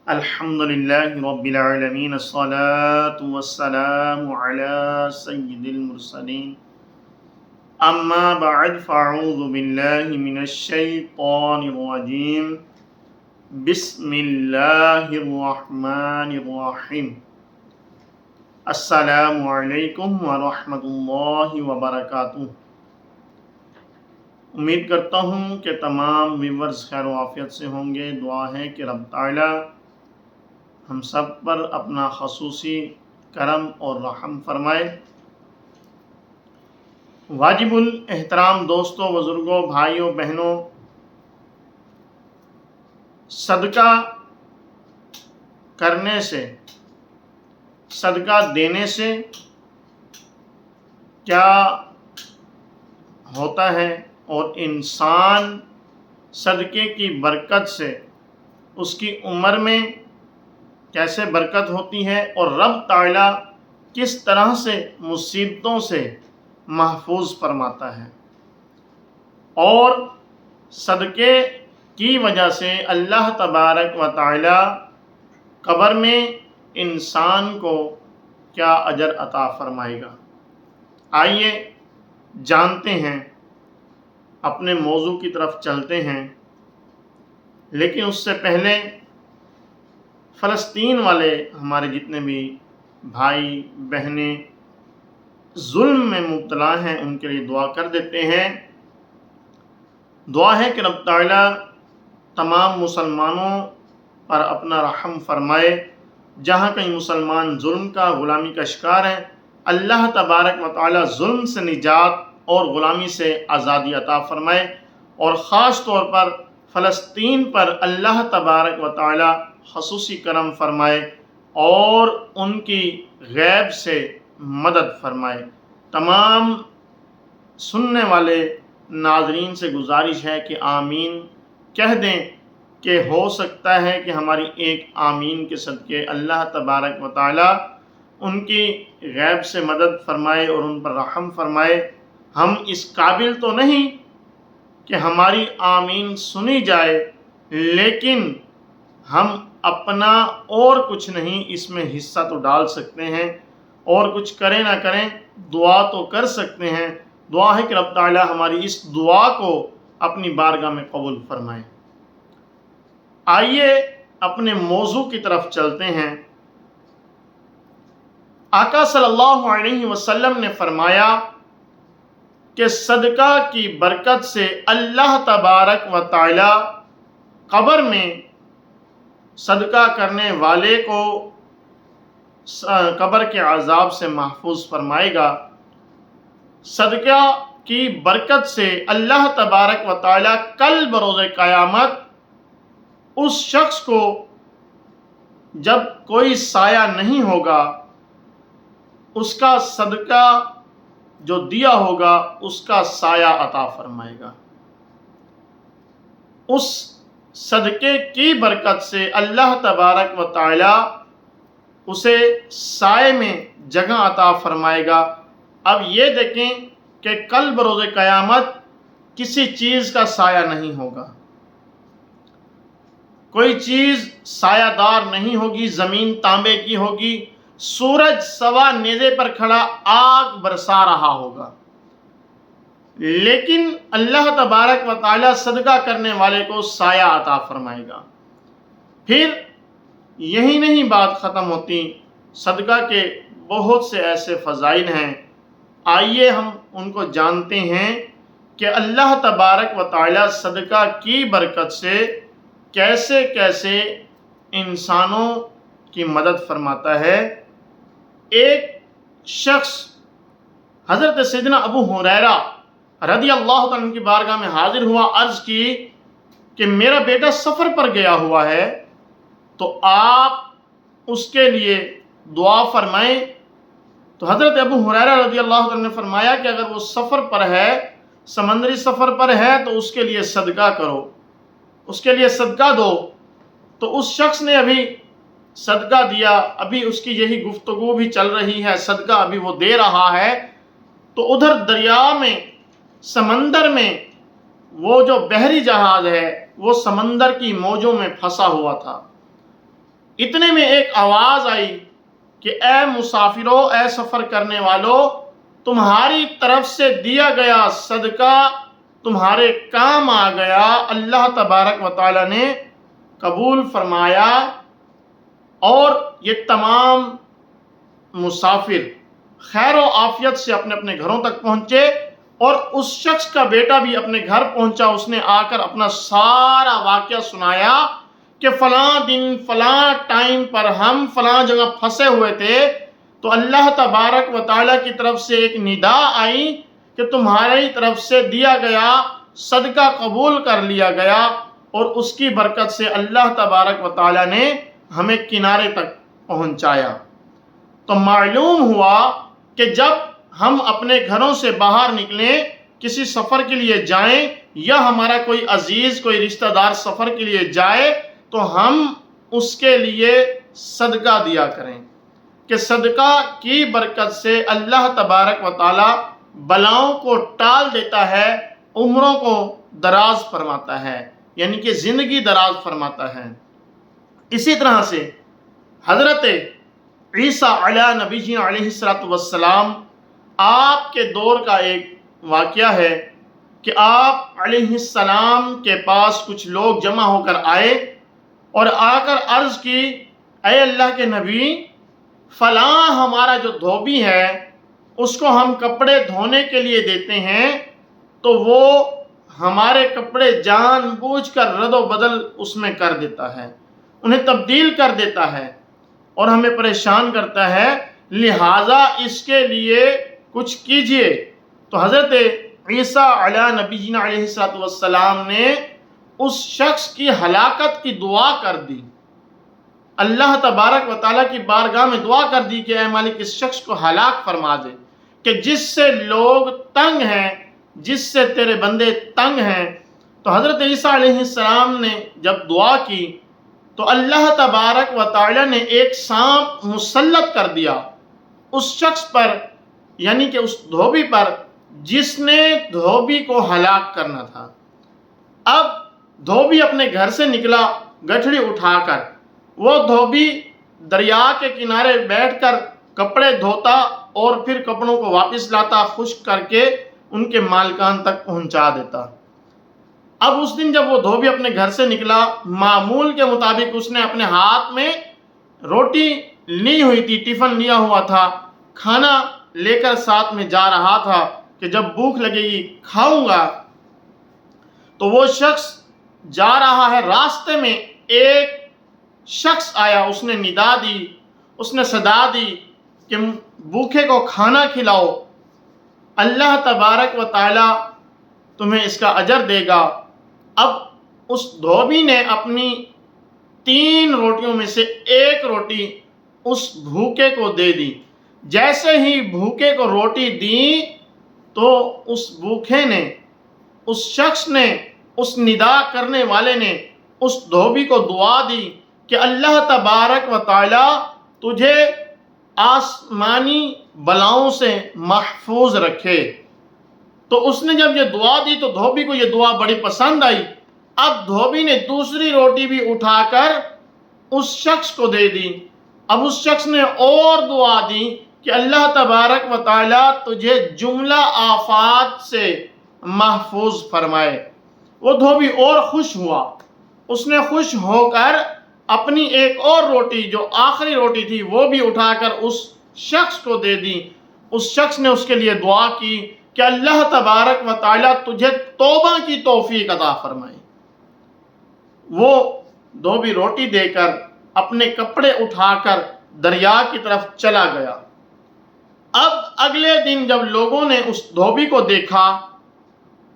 الحمد للہ رب العالمین الصلاة والسلام علی سید المرسلین اما بعد فاعوذ باللہ من الشیطان الرجیم بسم اللہ الرحمن الرحیم السلام علیکم ورحمۃ اللہ وبرکاتہ۔ امید کرتا ہوں کہ تمام ویورز خیر و عافیت سے ہوں گے۔ دعا ہے کہ رب تعالی ہم سب پر اپنا خصوصی کرم اور رحم فرمائے۔ واجب الاحترام دوستوں، بزرگوں، بھائیوں، بہنوں، صدقہ کرنے سے، صدقہ دینے سے کیا ہوتا ہے اور انسان صدقے کی برکت سے اس کی عمر میں کیسے برکت ہوتی ہے اور رب تعالیٰ کس طرح سے مصیبتوں سے محفوظ فرماتا ہے، اور صدقے کی وجہ سے اللہ تبارک و تعالیٰ قبر میں انسان کو کیا اجر عطا فرمائے گا۔ آئیے جانتے ہیں، اپنے موضوع کی طرف چلتے ہیں، لیکن اس سے پہلے فلسطین والے ہمارے جتنے بھی بھائی بہنیں ظلم میں مبتلا ہیں ان کے لیے دعا کر دیتے ہیں۔ دعا ہے کہ رب تعالیٰ تمام مسلمانوں پر اپنا رحم فرمائے۔ جہاں کہیں مسلمان ظلم کا، غلامی کا شکار ہیں، اللہ تبارک و تعالیٰ ظلم سے نجات اور غلامی سے آزادی عطا فرمائے، اور خاص طور پر فلسطین پر اللہ تبارک و تعالیٰ خصوصی کرم فرمائے اور ان کی غیب سے مدد فرمائے۔ تمام سننے والے ناظرین سے گزارش ہے کہ آمین کہہ دیں، کہ ہو سکتا ہے کہ ہماری ایک آمین کے صدقے اللہ تبارک و تعالیٰ ان کی غیب سے مدد فرمائے اور ان پر رحم فرمائے۔ ہم اس قابل تو نہیں کہ ہماری آمین سنی جائے، لیکن ہم اپنا اور کچھ نہیں اس میں حصہ تو ڈال سکتے ہیں، اور کچھ کریں نہ کریں دعا تو کر سکتے ہیں۔ دعا ہے کہ رب تعالی ہماری اس دعا کو اپنی بارگاہ میں قبول فرمائے۔ آئیے اپنے موضوع کی طرف چلتے ہیں۔ آقا صلی اللہ علیہ وسلم نے فرمایا کہ صدقہ کی برکت سے اللہ تبارک و تعالی قبر میں صدقہ کرنے والے کو قبر کے عذاب سے محفوظ فرمائے گا۔ صدقہ کی برکت سے اللہ تبارک و تعالی کل بروز قیامت اس شخص کو جب کوئی سایہ نہیں ہوگا، اس کا صدقہ جو دیا ہوگا اس کا سایہ عطا فرمائے گا۔ اس صدقے کی برکت سے اللہ تبارک و تعالی اسے سائے میں جگہ عطا فرمائے گا۔ اب یہ دیکھیں کہ کل بروز قیامت کسی چیز کا سایہ نہیں ہوگا، کوئی چیز سایہ دار نہیں ہوگی، زمین تانبے کی ہوگی، سورج سوا نیزے پر کھڑا آگ برسا رہا ہوگا، لیکن اللہ تبارک و تعالی صدقہ کرنے والے کو سایہ عطا فرمائے گا۔ پھر یہی نہیں بات ختم ہوتی، صدقہ کے بہت سے ایسے فضائل ہیں، آئیے ہم ان کو جانتے ہیں کہ اللہ تبارک و تعالی صدقہ کی برکت سے کیسے کیسے انسانوں کی مدد فرماتا ہے۔ ایک شخص حضرت سیدنا ابو ہریرہ رضی اللہ عنہ کی بارگاہ میں حاضر ہوا، عرض کی کہ میرا بیٹا سفر پر گیا ہوا ہے، تو آپ اس کے لیے دعا فرمائیں۔ تو حضرت ابو ہریرہ رضی اللہ عنہ نے فرمایا کہ اگر وہ سفر پر ہے، سمندری سفر پر ہے، تو اس کے لیے صدقہ کرو، اس کے لیے صدقہ دو۔ تو اس شخص نے ابھی صدقہ دیا، ابھی اس کی یہی گفتگو بھی چل رہی ہے، صدقہ ابھی وہ دے رہا ہے، تو ادھر دریا میں، سمندر میں وہ جو بحری جہاز ہے وہ سمندر کی موجوں میں پھنسا ہوا تھا، اتنے میں ایک آواز آئی کہ اے مسافروں، اے سفر کرنے والوں، تمہاری طرف سے دیا گیا صدقہ تمہارے کام آ گیا، اللہ تبارک و تعالی نے قبول فرمایا۔ اور یہ تمام مسافر خیر و عافیت سے اپنے اپنے گھروں تک پہنچے، اور اس شخص کا بیٹا بھی اپنے گھر پہنچا۔ اس نے آ کر اپنا سارا واقعہ سنایا کہ فلاں دن فلاں ٹائم پر ہم فلاں جگہ پھنسے ہوئے تھے، تو اللہ تبارک و تعالیٰ کی طرف سے ایک ندا آئی کہ تمہاری طرف سے دیا گیا صدقہ قبول کر لیا گیا، اور اس کی برکت سے اللہ تبارک و تعالیٰ نے ہمیں کنارے تک پہنچایا۔ تو معلوم ہوا کہ جب ہم اپنے گھروں سے باہر نکلیں، کسی سفر کے لیے جائیں، یا ہمارا کوئی عزیز کوئی رشتہ دار سفر کے لیے جائے، تو ہم اس کے لیے صدقہ دیا کریں، کہ صدقہ کی برکت سے اللہ تبارک و تعالی بلاؤں کو ٹال دیتا ہے، عمروں کو دراز فرماتا ہے، یعنی کہ زندگی دراز فرماتا ہے۔ اسی طرح سے حضرت عیسیٰ علیہ نبی جی علیہ السلام آپ کے دور کا ایک واقعہ ہے کہ آپ علیہ السلام کے پاس کچھ لوگ جمع ہو کر آئے اور آ کر عرض کی، اے اللہ کے نبی، فلاں ہمارا جو دھوبی ہے اس کو ہم کپڑے دھونے کے لیے دیتے ہیں، تو وہ ہمارے کپڑے جان بوجھ کر رد و بدل اس میں کر دیتا ہے، انہیں تبدیل کر دیتا ہے اور ہمیں پریشان کرتا ہے، لہٰذا اس کے لیے کچھ کیجئے۔ تو حضرت عیسیٰ علیہ نبی جی علیہ السلام نے اس شخص کی ہلاکت کی دعا کر دی، اللہ تبارک و تعالیٰ کی بارگاہ میں دعا کر دی کہ اے مالک اس شخص کو ہلاک فرما دے، کہ جس سے لوگ تنگ ہیں، جس سے تیرے بندے تنگ ہیں۔ تو حضرت عیسیٰ علیہ السلام نے جب دعا کی تو اللہ تبارک و تعالیٰ نے ایک سانپ مسلط کر دیا اس شخص پر، یعنی کہ اس دھوبی پر جس نے دھوبی کو ہلاک کرنا تھا۔ اب دھوبی اپنے گھر سے نکلا گٹھڑی اٹھا کر، وہ دھوبی دریا کے کنارے بیٹھ کر کپڑے دھوتا اور پھر کپڑوں کو واپس لاتا، خشک کر کے ان کے مالکان تک پہنچا دیتا۔ اب اس دن جب وہ دھوبی اپنے گھر سے نکلا، معمول کے مطابق اس نے اپنے ہاتھ میں روٹی لی ہوئی تھی، ٹفن لیا ہوا تھا، کھانا لے کر ساتھ میں جا رہا تھا کہ جب بھوک لگے گی کھاؤں گا۔ تو وہ شخص جا رہا ہے، راستے میں ایک شخص آیا، اس نے ندا دی، اس نے صدا دی کہ بھوکے کو کھانا کھلاؤ، اللہ تبارک و تعالی تمہیں اس کا اجر دے گا۔ اب اس دھوبی نے اپنی 3 روٹیوں میں سے ایک روٹی اس بھوکے کو دے دی۔ جیسے ہی بھوکے کو روٹی دی تو اس بھوکے نے، اس شخص نے، اس ندا کرنے والے نے اس دھوبی کو دعا دی کہ اللہ تبارک و تعالی تجھے آسمانی بلاؤں سے محفوظ رکھے۔ تو اس نے جب یہ دعا دی تو دھوبی کو یہ دعا بڑی پسند آئی۔ اب دھوبی نے دوسری روٹی بھی اٹھا کر اس شخص کو دے دی۔ اب اس شخص نے اور دعا دی کہ اللہ تبارک و تعالی تجھے جملہ آفات سے محفوظ فرمائے۔ وہ دھوبی اور خوش ہوا، اس نے خوش ہو کر اپنی ایک اور روٹی جو آخری روٹی تھی وہ بھی اٹھا کر اس شخص کو دے دی۔ اس شخص نے اس کے لیے دعا کی کہ اللہ تبارک و تعالی تجھے توبہ کی توفیق عطا فرمائے۔ وہ دھوبی روٹی دے کر اپنے کپڑے اٹھا کر دریا کی طرف چلا گیا۔ اب اگلے دن جب لوگوں نے اس دھوبی کو دیکھا،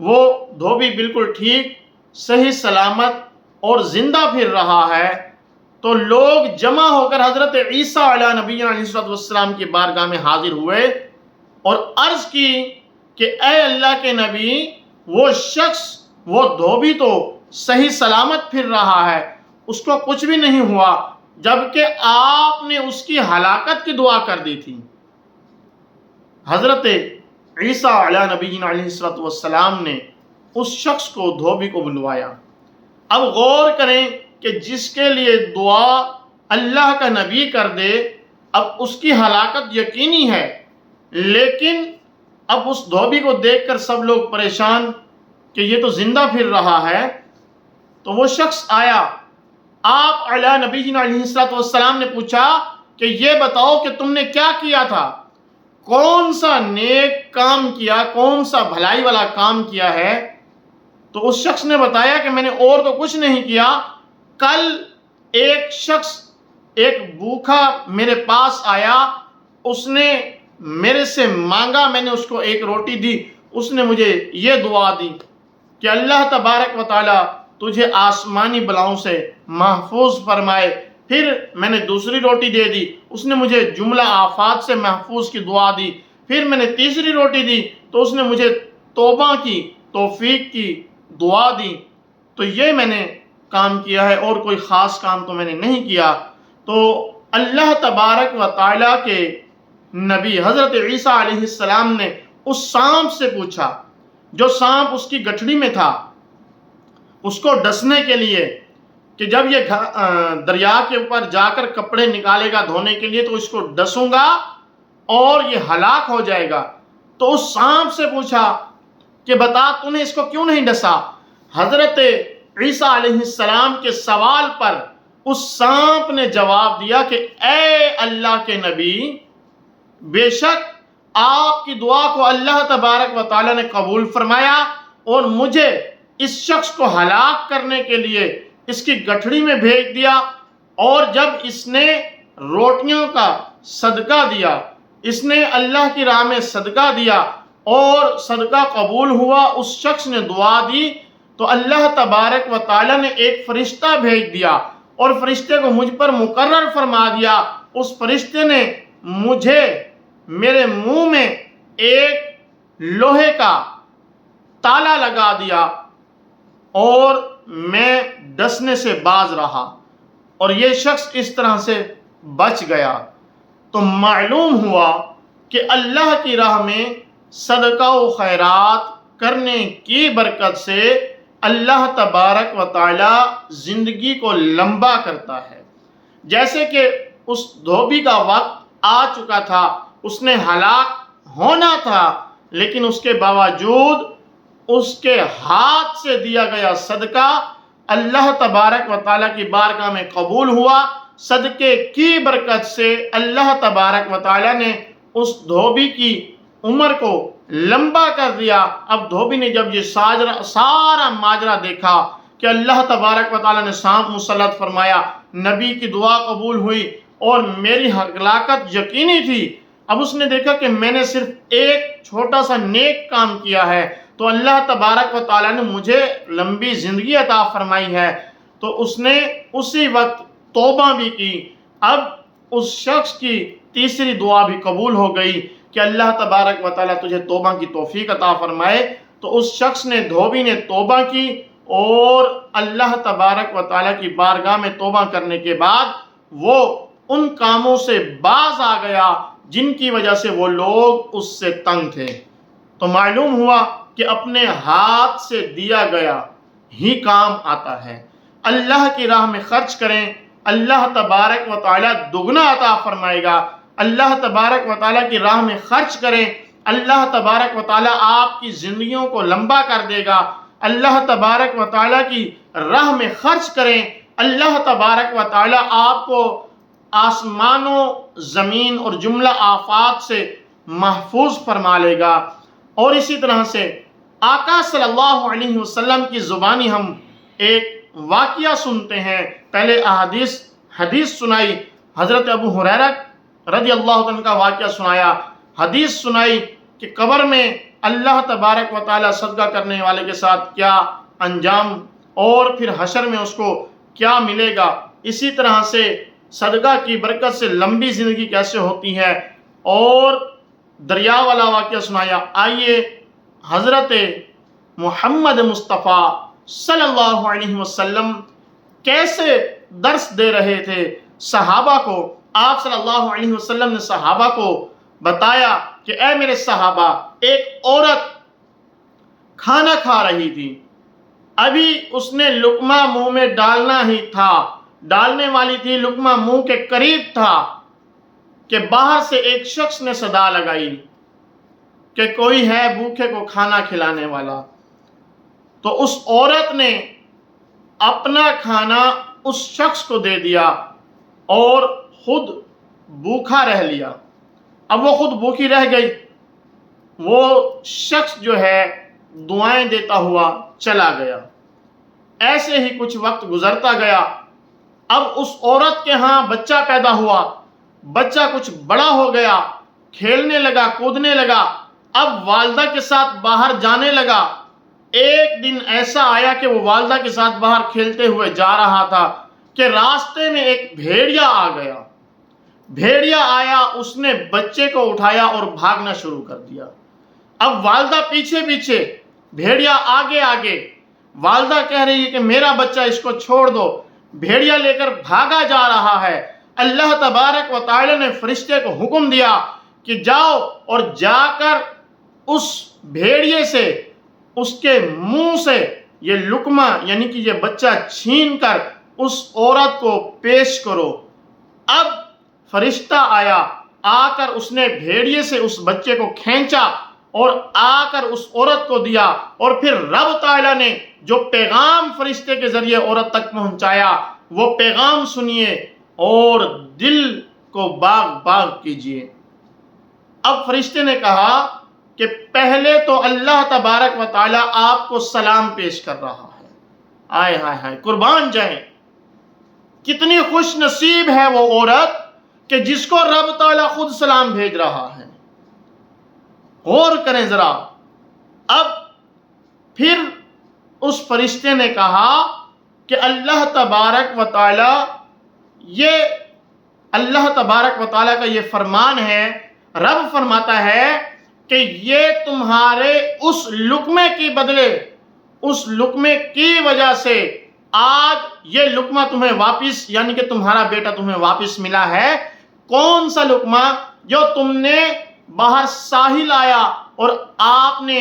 وہ دھوبی بالکل ٹھیک، صحیح سلامت اور زندہ پھر رہا ہے، تو لوگ جمع ہو کر حضرت عیسیٰ علیہ نبی علیہ السلام کی بارگاہ میں حاضر ہوئے اور عرض کی کہ اے اللہ کے نبی، وہ شخص، وہ دھوبی تو صحیح سلامت پھر رہا ہے، اس کو کچھ بھی نہیں ہوا، جبکہ آپ نے اس کی ہلاکت کی دعا کر دی تھی۔ حضرت عیسیٰ علیہ نبی علیہ السلام نے اس شخص کو، دھوبی کو بلوایا۔ اب غور کریں کہ جس کے لیے دعا اللہ کا نبی کر دے، اب اس کی ہلاکت یقینی ہے، لیکن اب اس دھوبی کو دیکھ کر سب لوگ پریشان کہ یہ تو زندہ پھر رہا ہے۔ تو وہ شخص آیا، آپ علیہ نبی جی علیہ السلام نے پوچھا کہ یہ بتاؤ کہ تم نے کیا کیا تھا، کون سا نیک کام کیا، کون سا بھلائی والا کام کیا ہے؟ تو اس شخص نے بتایا کہ میں نے اور تو کچھ نہیں کیا، کل ایک شخص ایک بھوکا میرے پاس آیا، اس نے میرے سے مانگا، میں نے اس کو ایک روٹی دی، اس نے مجھے یہ دعا دی کہ اللہ تبارک و تعالی تجھے آسمانی بلاؤں سے محفوظ فرمائے۔ پھر میں نے دوسری روٹی دے دی، اس نے مجھے جملہ آفات سے محفوظ کی دعا دی۔ پھر میں نے تیسری روٹی دی تو اس نے مجھے توبہ کی توفیق کی دعا دی۔ تو یہ میں نے کام کیا ہے، اور کوئی خاص کام تو میں نے نہیں کیا۔ تو اللہ تبارک و تعالیٰ کے نبی حضرت عیسیٰ علیہ السلام نے اس سانپ سے پوچھا، جو سانپ اس کی گٹھڑی میں تھا، اس کو ڈسنے کے لیے کہ جب یہ دریا کے اوپر جا کر کپڑے نکالے گا دھونے کے لیے تو اس کو ڈسوں گا اور یہ ہلاک ہو جائے گا۔ تو اس سانپ سے پوچھا کہ بتا تو نے اس کو کیوں نہیں ڈسا؟ حضرت عیسیٰ علیہ السلام کے سوال پر اس سانپ نے جواب دیا کہ اے اللہ کے نبی، بے شک آپ کی دعا کو اللہ تبارک و تعالیٰ نے قبول فرمایا اور مجھے اس شخص کو ہلاک کرنے کے لیے اس کی گٹھڑی میں بھیج دیا، اور جب اس نے روٹیوں کا صدقہ دیا، اس نے اللہ کی راہ میں صدقہ دیا اور صدقہ قبول ہوا، اس شخص نے دعا دی، تو اللہ تبارک و تعالیٰ نے ایک فرشتہ بھیج دیا اور فرشتے کو مجھ پر مقرر فرما دیا۔ اس فرشتے نے مجھے میرے منہ میں ایک لوہے کا تالا لگا دیا اور میں ڈسنے سے باز رہا، اور یہ شخص اس طرح سے بچ گیا۔ تو معلوم ہوا کہ اللہ کی راہ میں صدقہ و خیرات کرنے کی برکت سے اللہ تبارک و تعالی زندگی کو لمبا کرتا ہے۔ جیسے کہ اس دھوبی کا وقت آ چکا تھا، اس نے ہلاک ہونا تھا، لیکن اس کے باوجود اس کے ہاتھ سے دیا گیا صدقہ اللہ تبارک و تعالیٰ کی بارگاہ میں قبول ہوا۔ صدقے کی برکت سے اللہ تبارک و تعالیٰ نے اس دھوبی کی عمر کو لمبا کر دیا۔ اب دھوبی نے جب یہ سارا ماجرا دیکھا کہ اللہ تبارک و تعالیٰ نے سانپ مسلط فرمایا، نبی کی دعا قبول ہوئی اور میری ہلاکت یقینی تھی، اب اس نے دیکھا کہ میں نے صرف ایک چھوٹا سا نیک کام کیا ہے، تو اللہ تبارک و تعالیٰ نے مجھے لمبی زندگی عطا فرمائی ہے، تو اس نے اسی وقت توبہ بھی کی۔ اب اس شخص کی تیسری دعا بھی قبول ہو گئی کہ اللہ تبارک و تعالیٰ تجھے توبہ کی توفیق عطا فرمائے۔ تو اس شخص نے، دھوبی نے توبہ کی اور اللہ تبارک و تعالیٰ کی بارگاہ میں توبہ کرنے کے بعد وہ ان کاموں سے باز آ گیا جن کی وجہ سے وہ لوگ اس سے تنگ تھے۔ تو معلوم ہوا کہ اپنے ہاتھ سے دیا گیا ہی کام آتا ہے۔ اللہ کی راہ میں خرچ کریں، اللہ تبارک و تعالیٰ دگنا عطا فرمائے گا۔ اللہ تبارک و تعالیٰ کی راہ میں خرچ کریں، اللہ تبارک و تعالیٰ آپ کی زندگیوں کو لمبا کر دے گا۔ اللہ تبارک و تعالیٰ کی راہ میں خرچ کریں، اللہ تبارک و تعالیٰ آپ کو آسمانوں زمین اور جملہ آفات سے محفوظ فرما لے گا۔ اور اسی طرح سے آقا صلی اللہ علیہ وسلم کی زبانی ہم ایک واقعہ سنتے ہیں۔ پہلے حدیث سنائی، حضرت ابو ہریرہ رضی اللہ عنہ کا واقعہ سنایا، حدیث سنائی کہ قبر میں اللہ تبارک و تعالیٰ صدقہ کرنے والے کے ساتھ کیا انجام، اور پھر حشر میں اس کو کیا ملے گا۔ اسی طرح سے صدقہ کی برکت سے لمبی زندگی کیسے ہوتی ہے، اور دریا والا واقعہ سنایا۔ آئیے حضرت محمد مصطفیٰ صلی اللہ علیہ وسلم کیسے درس دے رہے تھے صحابہ کو۔ آپ صلی اللہ علیہ وسلم نے صحابہ کو بتایا کہ اے میرے صحابہ، ایک عورت کھانا کھا رہی تھی، ابھی اس نے لقمہ منہ میں ڈالنا ہی تھا ڈالنے والی تھی، لقمہ منہ کے قریب تھا کہ باہر سے ایک شخص نے صدا لگائی کہ کوئی ہے بھوکے کو کھانا کھلانے والا۔ تو اس عورت نے اپنا کھانا اس شخص کو دے دیا اور خود بھوکا رہ لیا۔ اب وہ خود بھوکی رہ گئی، وہ شخص جو ہے دعائیں دیتا ہوا چلا گیا۔ ایسے ہی کچھ وقت گزرتا گیا۔ اب اس عورت کے ہاں بچہ پیدا ہوا، بچہ کچھ بڑا ہو گیا، کھیلنے لگا، کودنے لگا، اب والدہ کے ساتھ باہر جانے لگا۔ ایک دن ایسا آیا کہ وہ والدہ کے ساتھ باہر کھیلتے ہوئے جا رہا تھا کہ راستے میں ایک بھیڑیا آ گیا۔ بھیڑیا آیا، اس نے بچے کو اٹھایا اور بھاگنا شروع کر دیا۔ اب والدہ پیچھے پیچھے، بھیڑیا آگے آگے۔ والدہ کہہ رہی ہے کہ میرا بچہ، اس کو چھوڑ دو۔ بھیڑیا لے کر بھاگا جا رہا ہے۔ اللہ تبارک و تعالی نے فرشتے کو حکم دیا کہ جاؤ اور جا کر اس بھیڑیے سے، اس کے منہ سے یہ لقمہ یعنی کہ یہ بچہ چھین کر اس عورت کو پیش کرو۔ اب فرشتہ آیا، آ کر اس نے بھیڑیے سے اس بچے کو کھینچا اور آ کر اس عورت کو دیا، اور پھر رب تعالیٰ نے جو پیغام فرشتے کے ذریعے عورت تک پہنچایا وہ پیغام سنیے اور دل کو باغ باغ کیجیے۔ اب فرشتے نے کہا کہ پہلے تو اللہ تبارک و تعالیٰ آپ کو سلام پیش کر رہا ہے۔ آئے ہائے ہائے، قربان جائیں، کتنی خوش نصیب ہے وہ عورت کہ جس کو رب تعالیٰ خود سلام بھیج رہا ہے۔ غور کریں ذرا۔ اب پھر اس فرشتے نے کہا کہ اللہ تبارک و تعالیٰ، یہ اللہ تبارک و تعالیٰ کا یہ فرمان ہے، رب فرماتا ہے کہ یہ تمہارے اس لقمے کی بدلے، اس لقمے کی وجہ سے آج یہ لقمہ تمہیں واپس، یعنی کہ تمہارا بیٹا تمہیں واپس ملا ہے۔ کون سا لقمہ؟ جو تم نے باہر ساحل آیا اور آپ نے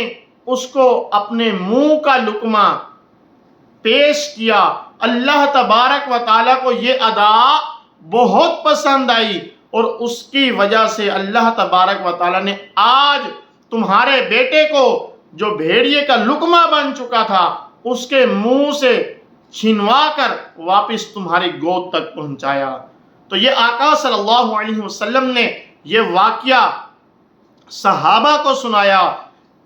اس کو اپنے منہ کا لقمہ پیش کیا۔ اللہ تبارک و تعالیٰ کو یہ ادا بہت پسند آئی، اور اس کی وجہ سے اللہ تبارک و تعالیٰ نے آج تمہارے بیٹے کو، جو بھیڑیے کا لقمہ بن چکا تھا، اس کے منہ سے چھنوا کر واپس تمہاری گود تک پہنچایا۔ تو یہ آقا صلی اللہ علیہ وسلم نے یہ واقعہ صحابہ کو سنایا،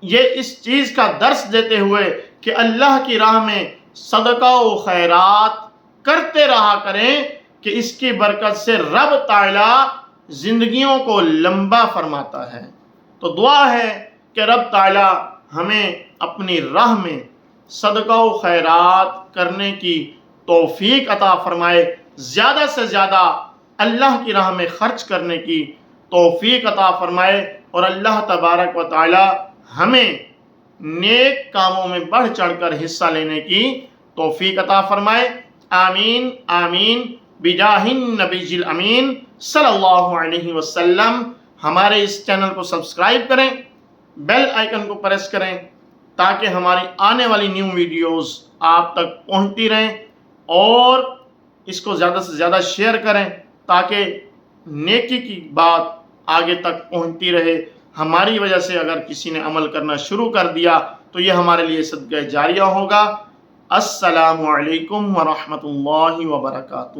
یہ اس چیز کا درس دیتے ہوئے کہ اللہ کی راہ میں صدقہ و خیرات کرتے رہا کریں کہ اس کی برکت سے رب تعالیٰ زندگیوں کو لمبا فرماتا ہے۔ تو دعا ہے کہ رب تعالیٰ ہمیں اپنی راہ میں صدقہ و خیرات کرنے کی توفیق عطا فرمائے، زیادہ سے زیادہ اللہ کی راہ میں خرچ کرنے کی توفیق عطا فرمائے، اور اللہ تبارک و تعالی ہمیں نیک کاموں میں بڑھ چڑھ کر حصہ لینے کی توفیق عطا فرمائے۔ آمین آمین بجاہ النبی الامین صلی اللہ علیہ وسلم۔ ہمارے اس چینل کو سبسکرائب کریں، بیل آئیکن کو پریس کریں تاکہ ہماری آنے والی نیو ویڈیوز آپ تک پہنچتی رہیں، اور اس کو زیادہ سے زیادہ شیئر کریں تاکہ نیکی کی بات آگے تک پہنچتی رہے۔ ہماری وجہ سے اگر کسی نے عمل کرنا شروع کر دیا تو یہ ہمارے لیے صدقہ جاریہ ہوگا۔ السلام علیکم ورحمۃ اللہ وبرکاتہ۔